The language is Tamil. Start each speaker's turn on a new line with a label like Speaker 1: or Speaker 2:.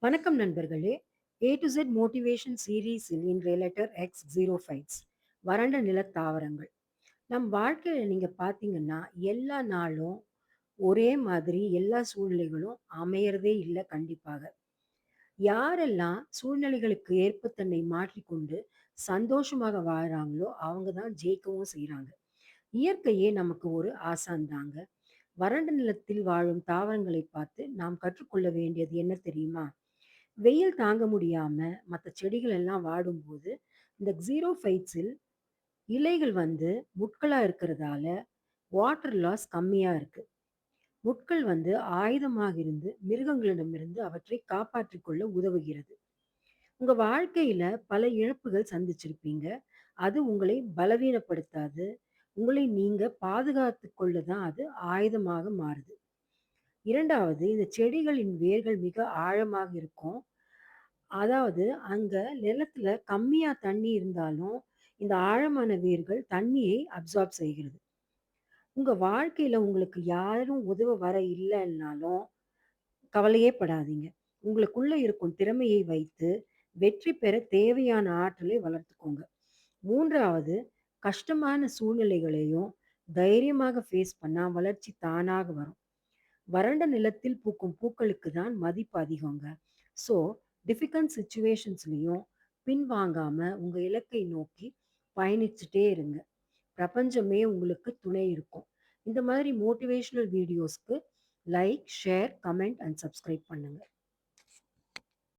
Speaker 1: வணக்கம் நண்பர்களே. ஏ டு Z மோட்டிவேஷன் சீரீஸில் இன்றைய லெட்டர் எக்ஸ் ஜீரோ ஃபைட்ஸ் வறண்ட நிலத் தாவரங்கள். நம் வாழ்க்கையில நீங்க பார்த்தீங்கன்னா, எல்லா நாளும் ஒரே மாதிரி எல்லா சூழ்நிலைகளும் அமையறதே இல்ல கண்டிப்பாக. யாரெல்லாம் சூழ்நிலைகளுக்கு ஏற்ப தன்னை மாற்றிக்கொண்டு சந்தோஷமாக வாழ்றாங்களோ, அவங்க தான் ஜெயிக்கவும் செய்றாங்க. இயற்கையே நமக்கு ஒரு ஆசான் தாங்க. வறண்ட நிலத்தில் வாழும் தாவரங்களை பார்த்து நாம் கற்றுக்கொள்ள வேண்டியது என்ன தெரியுமா? வெயில் தாங்க முடியாம மத்த செடிகள் எல்லாம் வாடும்போது, இந்த ஜீரோஃபைட்ஸில் இலைகள் வந்து முட்களா இருக்கிறதால, வாட்டர் லாஸ் கம்மியா இருக்கு. முட்கள் வந்து ஆயுதமாக இருந்து மிருகங்களிடமிருந்து அவற்றை காப்பாற்றிக் கொள்ள உதவுகிறது. உங்க வாழ்க்கையில பல இழப்புகள் சந்திச்சிருப்பீங்க. அது உங்களை பலவீனப்படுத்தாது. உங்களை நீங்க பாதுகாத்துக் கொள்ள தான் அது ஆயுதமாக மாறுது. 2வது, இந்த செடிகளின் வேர்கள் மிக ஆழமாக இருக்கும். அதாவது அங்க நிலத்துல கம்மியா தண்ணி இருந்தாலும், இந்த ஆழமான வேர்கள் தண்ணியை அப்சார்ப் செய்கிறது. உங்க வாழ்க்கையில உங்களுக்கு யாரும் உதவ வர இல்லன்னாலும் கவலையே படாதீங்க. உங்களுக்குள்ள இருக்கும் திறமையை வைத்து வெற்றி பெற தேவையான ஆற்றலை வளர்த்துக்கோங்க. 3வது, கஷ்டமான சூழ்நிலைகளையும் தைரியமாக ஃபேஸ் பண்ணா வளர்ச்சி தானாக வரும். வறண்ட நிலத்தில் பூக்கும் பூக்களுக்கு தான் மதிப்பு அதிகங்க. ஸோ, டிஃபிகல்ட் சிச்சுவேஷன்ஸ்லயும் பின்வாங்காம உங்க இலக்கை நோக்கி பயணிச்சுட்டே இருங்க. பிரபஞ்சமே உங்களுக்கு துணை இருக்கும். இந்த மாதிரி மோட்டிவேஷனல் வீடியோஸ்க்கு like, share, comment and subscribe பண்ணுங்க.